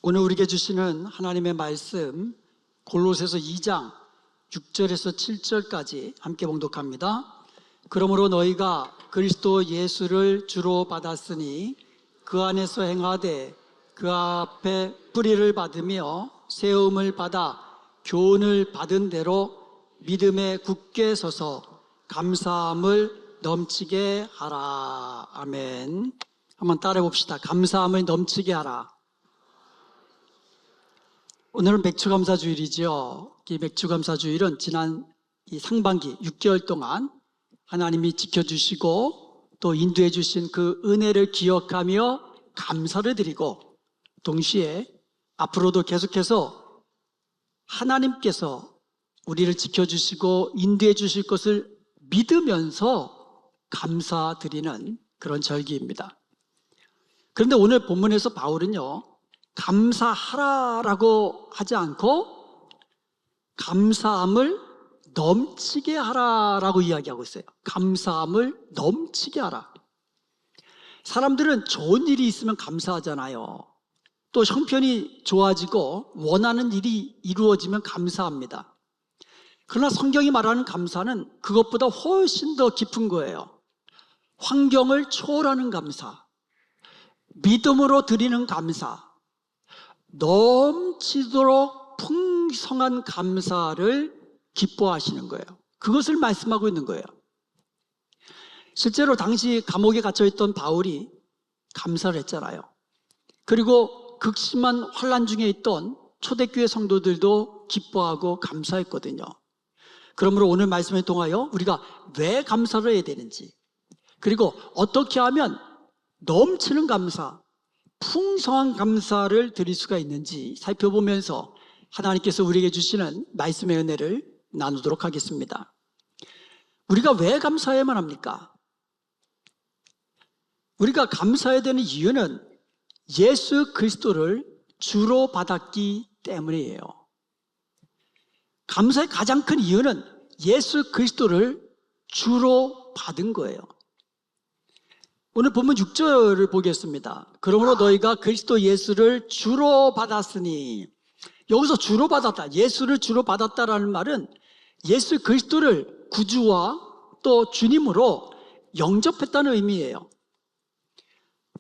오늘 우리에게 주시는 하나님의 말씀 골로새서 2장 6절에서 7절까지 함께 봉독합니다. 그러므로 너희가 그리스도 예수를 주로 받았으니 그 안에서 행하되 그 앞에 뿌리를 받으며 세움을 받아 교훈을 받은 대로 믿음에 굳게 서서 감사함을 넘치게 하라. 아멘. 한번 따라해 봅시다. 감사함을 넘치게 하라. 오늘은 맥추감사주일이죠. 이 맥추감사주일은 지난 이 상반기 6개월 동안 하나님이 지켜주시고 또 인도해 주신 그 은혜를 기억하며 감사를 드리고, 동시에 앞으로도 계속해서 하나님께서 우리를 지켜주시고 인도해 주실 것을 믿으면서 감사드리는 그런 절기입니다. 그런데 오늘 본문에서 바울은요, 감사하라라고 하지 않고 감사함을 넘치게 하라라고 이야기하고 있어요. 감사함을 넘치게 하라. 사람들은 좋은 일이 있으면 감사하잖아요. 또 형편이 좋아지고 원하는 일이 이루어지면 감사합니다. 그러나 성경이 말하는 감사는 그것보다 훨씬 더 깊은 거예요. 환경을 초월하는 감사, 믿음으로 드리는 감사, 넘치도록 풍성한 감사를 기뻐하시는 거예요. 그것을 말씀하고 있는 거예요. 실제로 당시 감옥에 갇혀있던 바울이 감사를 했잖아요. 그리고 극심한 환난 중에 있던 초대교회 성도들도 기뻐하고 감사했거든요. 그러므로 오늘 말씀을 통하여 우리가 왜 감사를 해야 되는지, 그리고 어떻게 하면 넘치는 감사, 풍성한 감사를 드릴 수가 있는지 살펴보면서 하나님께서 우리에게 주시는 말씀의 은혜를 나누도록 하겠습니다. 우리가 왜 감사해야만 합니까? 우리가 감사해야 되는 이유는 예수 그리스도를 주로 받았기 때문이에요. 감사의 가장 큰 이유는 예수 그리스도를 주로 받은 거예요. 오늘 본문 6절을 보겠습니다. 그러므로 너희가 그리스도 예수를 주로 받았으니, 여기서 주로 받았다, 예수를 주로 받았다라는 말은 예수 그리스도를 구주와 또 주님으로 영접했다는 의미예요.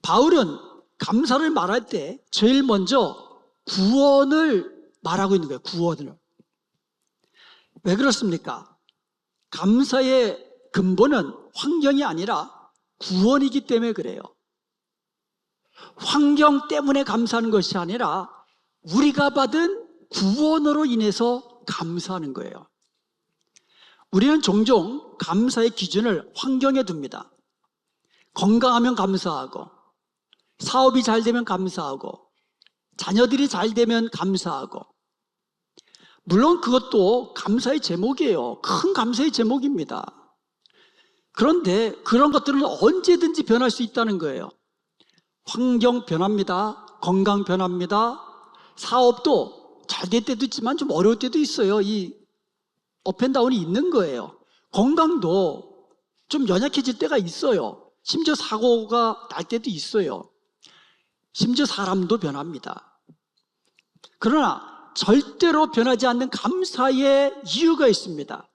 바울은 감사를 말할 때 제일 먼저 구원을 말하고 있는 거예요. 구원을. 왜 그렇습니까? 감사의 근본은 환경이 아니라 구원이기 때문에 그래요. 환경 때문에 감사하는 것이 아니라 우리가 받은 구원으로 인해서 감사하는 거예요. 우리는 종종 감사의 기준을 환경에 둡니다. 건강하면 감사하고, 사업이 잘 되면 감사하고, 자녀들이 잘 되면 감사하고. 물론 그것도 감사의 제목이에요. 큰 감사의 제목입니다. 그런데 그런 것들은 언제든지 변할 수 있다는 거예요. 환경 변합니다. 건강 변합니다. 사업도 잘 될 때도 있지만 좀 어려울 때도 있어요. 이 업앤다운이 있는 거예요. 건강도 좀 연약해질 때가 있어요. 심지어 사고가 날 때도 있어요. 심지어 사람도 변합니다. 그러나 절대로 변하지 않는 감사의 이유가 있습니다.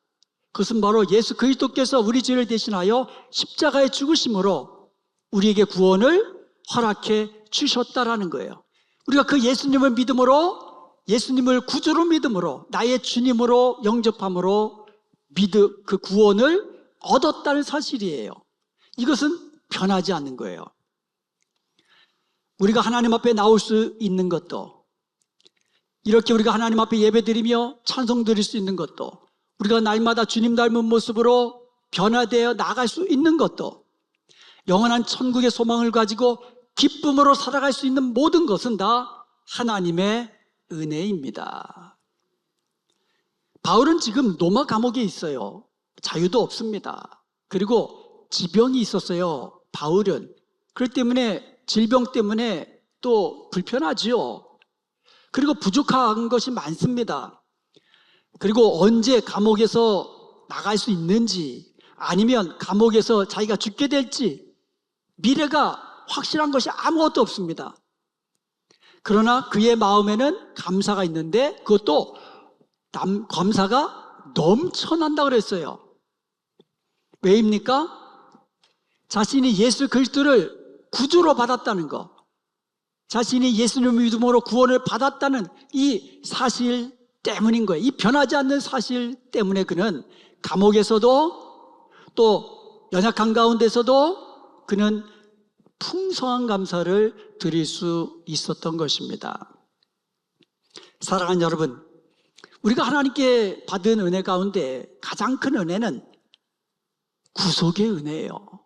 그것은 바로 예수 그리스도께서 우리 죄를 대신하여 십자가에 죽으심으로 우리에게 구원을 허락해 주셨다라는 거예요. 우리가 그 예수님을 믿음으로, 예수님을 구주로 믿음으로, 나의 주님으로 영접함으로 그 구원을 얻었다는 사실이에요. 이것은 변하지 않는 거예요. 우리가 하나님 앞에 나올 수 있는 것도, 이렇게 우리가 하나님 앞에 예배드리며 찬송 드릴 수 있는 것도, 우리가 날마다 주님 닮은 모습으로 변화되어 나갈 수 있는 것도, 영원한 천국의 소망을 가지고 기쁨으로 살아갈 수 있는 모든 것은 다 하나님의 은혜입니다. 바울은 지금 로마 감옥에 있어요. 자유도 없습니다. 그리고 지병이 있었어요. 바울은. 그렇기 때문에 질병 때문에 또 불편하지요. 그리고 부족한 것이 많습니다. 그리고 언제 감옥에서 나갈 수 있는지, 아니면 감옥에서 자기가 죽게 될지 미래가 확실한 것이 아무것도 없습니다. 그러나 그의 마음에는 감사가 있는데 그것도 감사가 넘쳐난다 그랬어요. 왜입니까? 자신이 예수 그리스도를 구주로 받았다는 것, 자신이 예수님을 믿음으로 구원을 받았다는 이 사실 때문인 거예요. 이 변하지 않는 사실 때문에 그는 감옥에서도 또 연약한 가운데서도 그는 풍성한 감사를 드릴 수 있었던 것입니다. 사랑하는 여러분, 우리가 하나님께 받은 은혜 가운데 가장 큰 은혜는 구속의 은혜예요.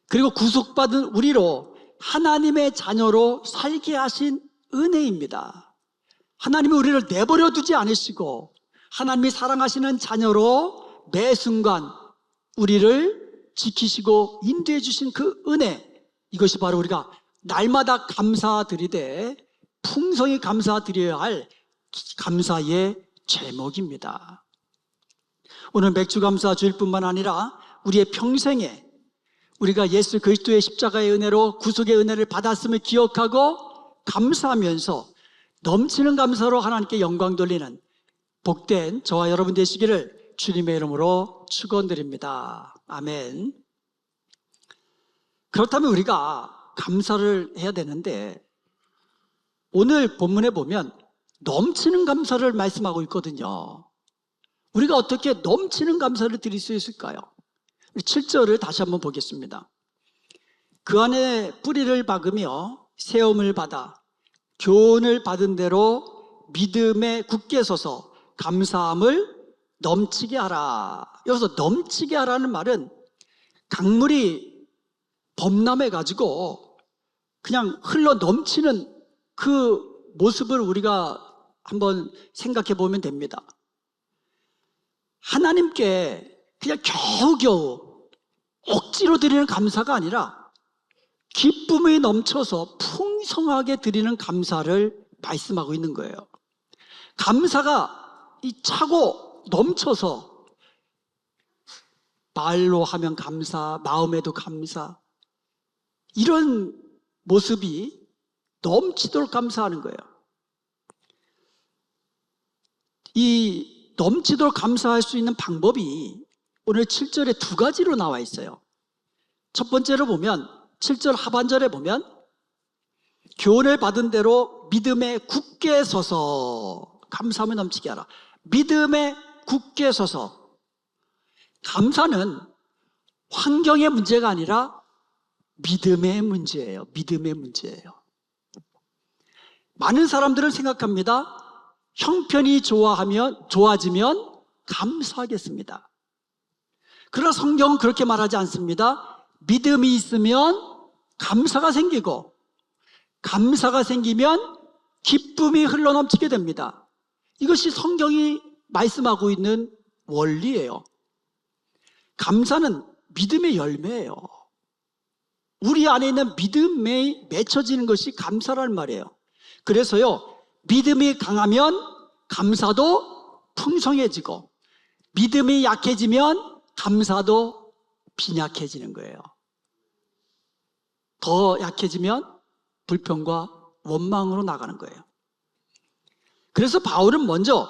그리고 구속받은 우리로 하나님의 자녀로 살게 하신 은혜입니다. 하나님이 우리를 내버려 두지 않으시고 하나님이 사랑하시는 자녀로 매 순간 우리를 지키시고 인도해 주신 그 은혜, 이것이 바로 우리가 날마다 감사드리되 풍성히 감사드려야 할 감사의 제목입니다. 오늘 맥주감사 주일 뿐만 아니라 우리의 평생에 우리가 예수 그리스도의 십자가의 은혜로 구속의 은혜를 받았음을 기억하고 감사하면서 넘치는 감사로 하나님께 영광 돌리는 복된 저와 여러분 되시기를 주님의 이름으로 축원드립니다. 아멘. 그렇다면 우리가 감사를 해야 되는데 오늘 본문에 보면 넘치는 감사를 말씀하고 있거든요. 우리가 어떻게 넘치는 감사를 드릴 수 있을까요? 7절을 다시 한번 보겠습니다. 그 안에 뿌리를 박으며 세움을 받아 교훈을 받은 대로 믿음에 굳게 서서 감사함을 넘치게 하라. 여기서 넘치게 하라는 말은 강물이 범람해가지고 그냥 흘러 넘치는 그 모습을 우리가 한번 생각해 보면 됩니다. 하나님께 그냥 겨우겨우 억지로 드리는 감사가 아니라 기쁨이 넘쳐서 풍성하게 드리는 감사를 말씀하고 있는 거예요. 감사가 이 차고 넘쳐서 말로 하면 감사, 마음에도 감사, 이런 모습이 넘치도록 감사하는 거예요. 이 넘치도록 감사할 수 있는 방법이 오늘 7절에 두 가지로 나와 있어요. 첫 번째로 보면 7절 하반절에 보면 교훈을 받은 대로 믿음에 굳게 서서 감사함을 넘치게 하라. 믿음에 굳게 서서. 감사는 환경의 문제가 아니라 믿음의 문제예요. 믿음의 문제예요. 많은 사람들은 생각합니다. 형편이 좋아지면 감사하겠습니다. 그러나 성경은 그렇게 말하지 않습니다. 믿음이 있으면 감사가 생기고 감사가 생기면 기쁨이 흘러넘치게 됩니다. 이것이 성경이 말씀하고 있는 원리예요. 감사는 믿음의 열매예요. 우리 안에 있는 믿음에 맺혀지는 것이 감사라는 말이에요. 그래서요, 믿음이 강하면 감사도 풍성해지고 믿음이 약해지면 감사도 빈약해지는 거예요. 더 약해지면 불평과 원망으로 나가는 거예요. 그래서 바울은 먼저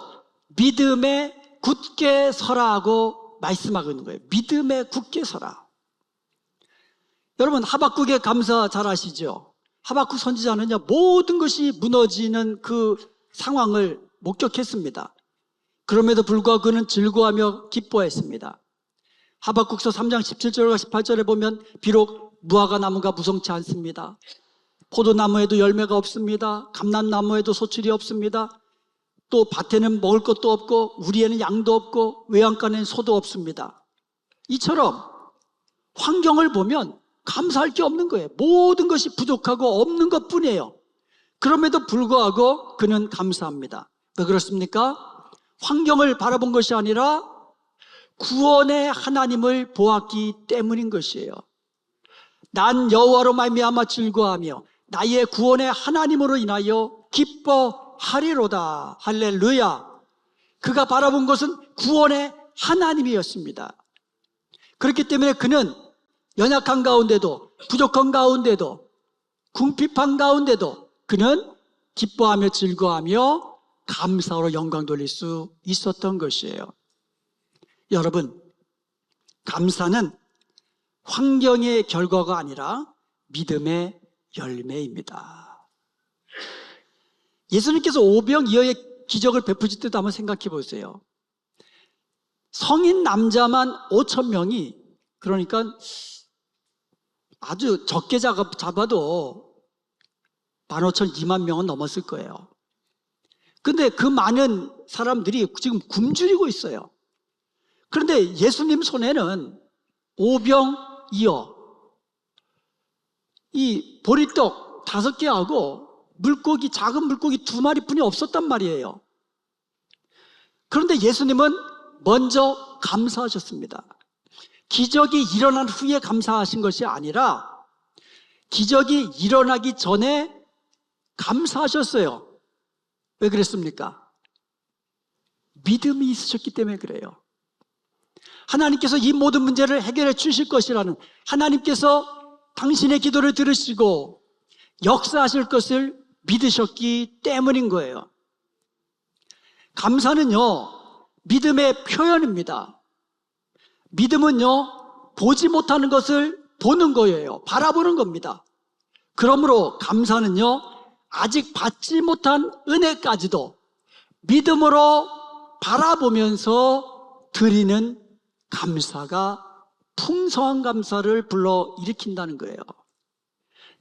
믿음에 굳게 서라고 말씀하고 있는 거예요. 믿음에 굳게 서라. 여러분, 하박국의 감사 잘 아시죠? 하박국 선지자는요, 모든 것이 무너지는 그 상황을 목격했습니다. 그럼에도 불구하고 그는 즐거워하며 기뻐했습니다. 하박국서 3장 17절과 18절에 보면 비록 무화과 나무가 무성치 않습니다. 포도나무에도 열매가 없습니다. 감람나무에도 소출이 없습니다. 또 밭에는 먹을 것도 없고 우리에는 양도 없고 외양간에는 소도 없습니다. 이처럼 환경을 보면 감사할 게 없는 거예요. 모든 것이 부족하고 없는 것뿐이에요. 그럼에도 불구하고 그는 감사합니다. 왜 그렇습니까? 환경을 바라본 것이 아니라 구원의 하나님을 보았기 때문인 것이에요. 난 여호와로 말미암아 즐거워하며 나의 구원의 하나님으로 인하여 기뻐하리로다. 할렐루야. 그가 바라본 것은 구원의 하나님이었습니다. 그렇기 때문에 그는 연약한 가운데도 부족한 가운데도 궁핍한 가운데도 그는 기뻐하며 즐거워하며 감사로 영광 돌릴 수 있었던 것이에요. 여러분, 감사는 환경의 결과가 아니라 믿음의 열매입니다. 예수님께서 오병이어의 기적을 베푸실 때도 한번 생각해 보세요. 성인 남자만 5천 명이, 그러니까 아주 적게 잡아도 15,000, 2만 명은 넘었을 거예요. 근데 그 많은 사람들이 지금 굶주리고 있어요. 그런데 예수님 손에는 오병이어, 이 보리떡 5개하고 물고기, 작은 물고기 2마리뿐이 없었단 말이에요. 그런데 예수님은 먼저 감사하셨습니다. 기적이 일어난 후에 감사하신 것이 아니라 기적이 일어나기 전에 감사하셨어요. 왜 그랬습니까? 믿음이 있으셨기 때문에 그래요. 하나님께서 이 모든 문제를 해결해 주실 것이라는, 하나님께서 당신의 기도를 들으시고 역사하실 것을 믿으셨기 때문인 거예요. 감사는요, 믿음의 표현입니다. 믿음은요, 보지 못하는 것을 보는 거예요. 바라보는 겁니다. 그러므로 감사는요, 아직 받지 못한 은혜까지도 믿음으로 바라보면서 드리는 감사가 풍성한 감사를 불러일으킨다는 거예요.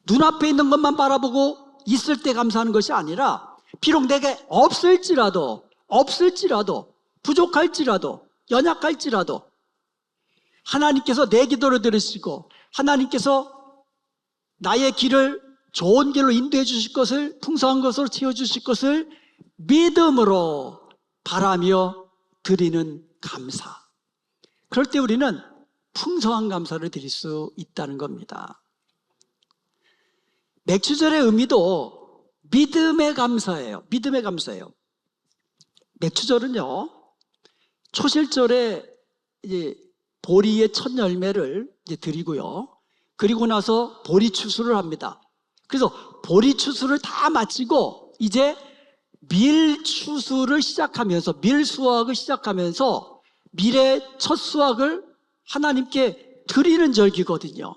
눈앞에 있는 것만 바라보고 있을 때 감사하는 것이 아니라, 비록 내게 없을지라도 부족할지라도 연약할지라도 하나님께서 내 기도를 들으시고 하나님께서 나의 길을 좋은 길로 인도해 주실 것을, 풍성한 것으로 채워주실 것을 믿음으로 바라며 드리는 감사. 그럴 때 우리는 풍성한 감사를 드릴 수 있다는 겁니다. 맥주절의 의미도 믿음의 감사예요. 믿음의 감사예요. 맥주절은요, 초실절에 이제 보리의 첫 열매를 이제 드리고요. 그리고 나서 보리 추수를 합니다. 그래서 보리 추수를 다 마치고 이제 밀 추수를 시작하면서, 밀 수확을 시작하면서 밀의 첫 수확을 하나님께 드리는 절기거든요.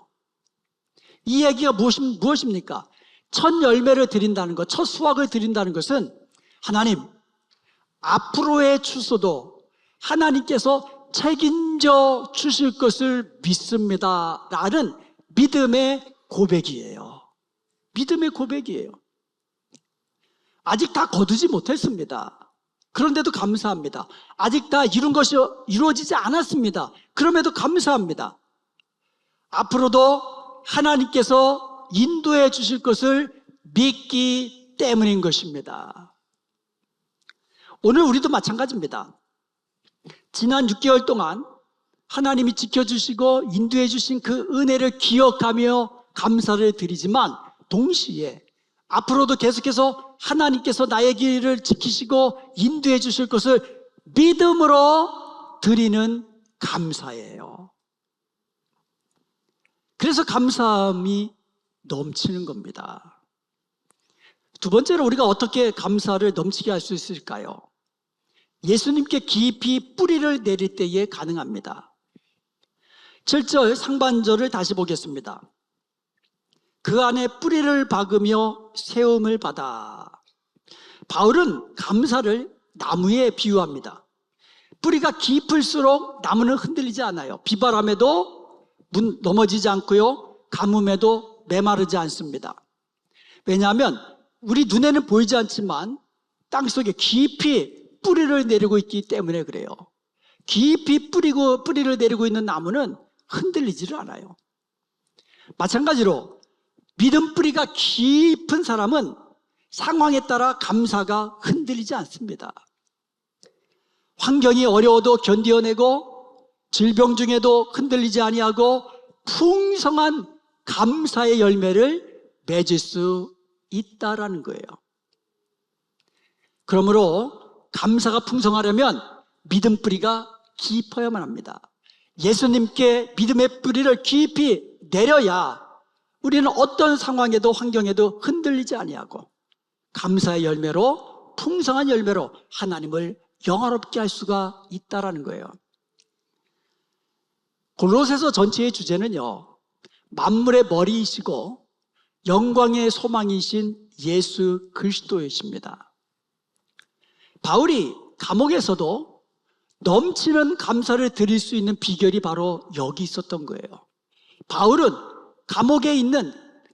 이 얘기가 무엇입니까? 첫 열매를 드린다는 것, 첫 수확을 드린다는 것은 하나님, 앞으로의 추수도 하나님께서 책임져 주실 것을 믿습니다 라는 믿음의 고백이에요. 믿음의 고백이에요. 아직 다 거두지 못했습니다. 그런데도 감사합니다. 아직 다 이룬 것이 이루어지지 않았습니다. 그럼에도 감사합니다. 앞으로도 하나님께서 인도해 주실 것을 믿기 때문인 것입니다. 오늘 우리도 마찬가지입니다. 지난 6개월 동안 하나님이 지켜주시고 인도해 주신 그 은혜를 기억하며 감사를 드리지만, 동시에 앞으로도 계속해서 하나님께서 나의 길을 지키시고 인도해 주실 것을 믿음으로 드리는 감사예요. 그래서 감사함이 넘치는 겁니다. 두 번째로 우리가 어떻게 감사를 넘치게 할 수 있을까요? 예수님께 깊이 뿌리를 내릴 때에 가능합니다. 7절 상반절을 다시 보겠습니다. 그 안에 뿌리를 박으며 세움을 받아. 바울은 감사를 나무에 비유합니다. 뿌리가 깊을수록 나무는 흔들리지 않아요. 비바람에도 넘어지지 않고요, 가뭄에도 메마르지 않습니다. 왜냐하면 우리 눈에는 보이지 않지만 땅속에 깊이 뿌리를 내리고 있기 때문에 그래요. 깊이 뿌리를 내리고 있는 나무는 흔들리지를 않아요. 마찬가지로 믿음 뿌리가 깊은 사람은 상황에 따라 감사가 흔들리지 않습니다. 환경이 어려워도 견디어내고 질병 중에도 흔들리지 아니하고 풍성한 감사의 열매를 맺을 수 있다라는 거예요. 그러므로 감사가 풍성하려면 믿음 뿌리가 깊어야만 합니다. 예수님께 믿음의 뿌리를 깊이 내려야 우리는 어떤 상황에도 환경에도 흔들리지 아니하고 감사의 열매로, 풍성한 열매로 하나님을 영화롭게 할 수가 있다라는 거예요. 골로새서 전체의 주제는요, 만물의 머리이시고 영광의 소망이신 예수 그리스도이십니다. 바울이 감옥에서도 넘치는 감사를 드릴 수 있는 비결이 바로 여기 있었던 거예요. 바울은 감옥에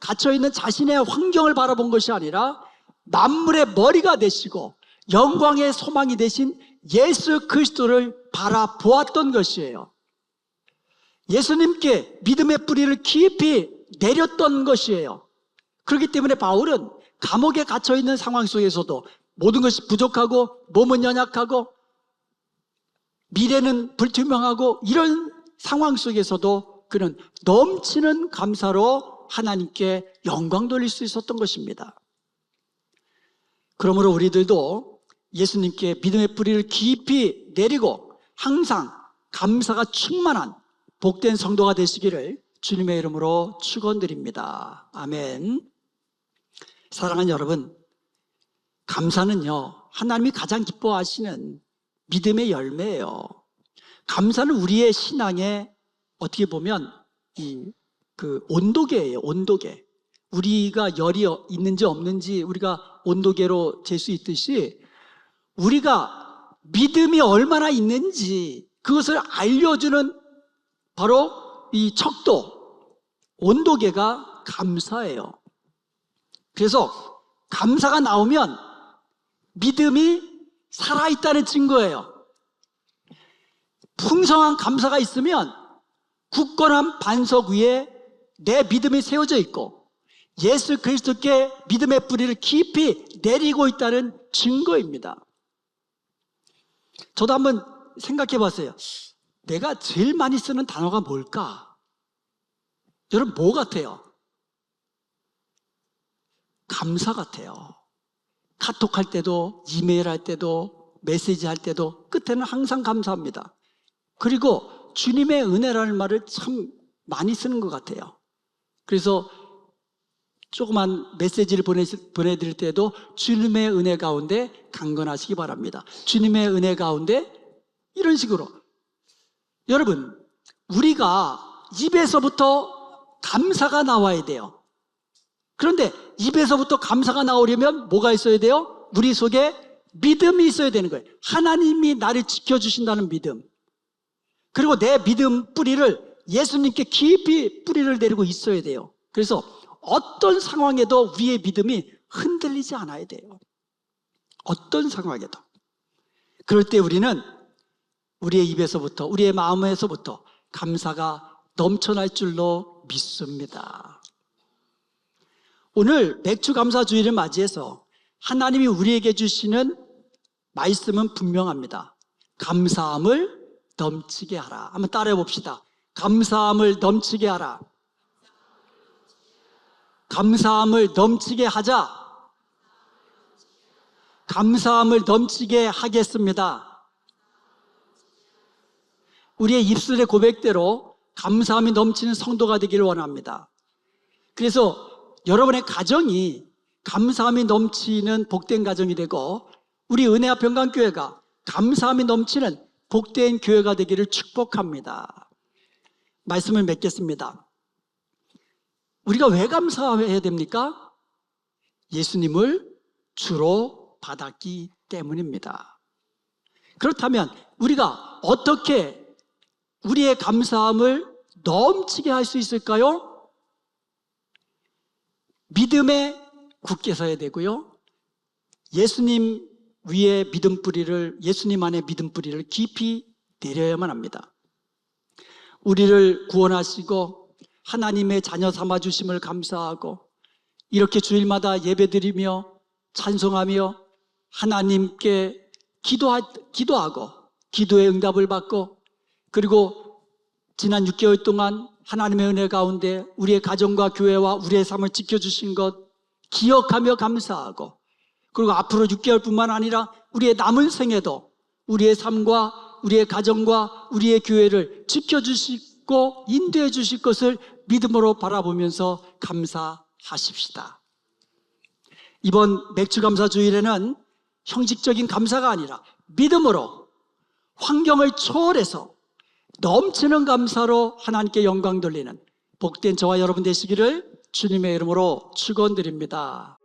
갇혀있는 자신의 환경을 바라본 것이 아니라 만물의 머리가 되시고 영광의 소망이 되신 예수 그리스도를 바라보았던 것이에요. 예수님께 믿음의 뿌리를 깊이 내렸던 것이에요. 그렇기 때문에 바울은 감옥에 갇혀있는 상황 속에서도 모든 것이 부족하고 몸은 연약하고 미래는 불투명하고 이런 상황 속에서도 그는 넘치는 감사로 하나님께 영광 돌릴 수 있었던 것입니다. 그러므로 우리들도 예수님께 믿음의 뿌리를 깊이 내리고 항상 감사가 충만한 복된 성도가 되시기를 주님의 이름으로 축원드립니다. 아멘. 사랑하는 여러분, 감사는요, 하나님이 가장 기뻐하시는 믿음의 열매예요. 감사는 우리의 신앙의 어떻게 보면 온도계예요. 온도계. 우리가 열이 있는지 없는지 우리가 온도계로 잴 수 있듯이 우리가 믿음이 얼마나 있는지 그것을 알려주는 바로 이 척도, 온도계가 감사예요. 그래서 감사가 나오면 믿음이 살아있다는 증거예요. 풍성한 감사가 있으면 굳건한 반석 위에 내 믿음이 세워져 있고 예수 그리스도께 믿음의 뿌리를 깊이 내리고 있다는 증거입니다. 저도 한번 생각해 봤어요. 내가 제일 많이 쓰는 단어가 뭘까? 여러분, 뭐 같아요? 감사 같아요. 카톡 할 때도, 이메일 할 때도, 메시지 할 때도 끝에는 항상 감사합니다. 그리고 주님의 은혜라는 말을 참 많이 쓰는 것 같아요. 그래서 조그만 메시지를 보내드릴 때도 주님의 은혜 가운데 강건하시기 바랍니다. 주님의 은혜 가운데 이런 식으로. 여러분, 우리가 입에서부터 감사가 나와야 돼요. 그런데 입에서부터 감사가 나오려면 뭐가 있어야 돼요? 우리 속에 믿음이 있어야 되는 거예요. 하나님이 나를 지켜주신다는 믿음. 그리고 내 믿음 뿌리를 예수님께 깊이 뿌리를 내리고 있어야 돼요. 그래서 어떤 상황에도 우리의 믿음이 흔들리지 않아야 돼요. 어떤 상황에도. 그럴 때 우리는 우리의 입에서부터, 우리의 마음에서부터 감사가 넘쳐날 줄로 믿습니다. 오늘 맥주감사주의를 맞이해서 하나님이 우리에게 주시는 말씀은 분명합니다. 감사함을 넘치게 하라. 한번 따라해 봅시다. 감사함을 넘치게 하라. 감사함을 넘치게 하자. 감사함을 넘치게 하겠습니다. 우리의 입술의 고백대로 감사함이 넘치는 성도가 되기를 원합니다. 그래서 여러분의 가정이 감사함이 넘치는 복된 가정이 되고 우리 은혜와 평강교회가 감사함이 넘치는 복된 교회가 되기를 축복합니다. 말씀을 맺겠습니다. 우리가 왜 감사해야 됩니까? 예수님을 주로 받았기 때문입니다. 그렇다면 우리가 어떻게 우리의 감사함을 넘치게 할 수 있을까요? 믿음에 굳게 서야 되고요. 예수님 위에 믿음 뿌리를, 예수님 안에 믿음 뿌리를 깊이 내려야만 합니다. 우리를 구원하시고 하나님의 자녀 삼아주심을 감사하고 이렇게 주일마다 예배드리며 찬송하며 하나님께 기도하고 기도의 응답을 받고 그리고 지난 6개월 동안 하나님의 은혜 가운데 우리의 가정과 교회와 우리의 삶을 지켜주신 것 기억하며 감사하고 그리고 앞으로 6개월뿐만 아니라 우리의 남은 생에도 우리의 삶과 우리의 가정과 우리의 교회를 지켜주시고 인도해 주실 것을 믿음으로 바라보면서 감사하십시다. 이번 맥주감사 주일에는 형식적인 감사가 아니라 믿음으로 환경을 초월해서 넘치는 감사로 하나님께 영광 돌리는 복된 저와 여러분 되시기를 주님의 이름으로 축원드립니다.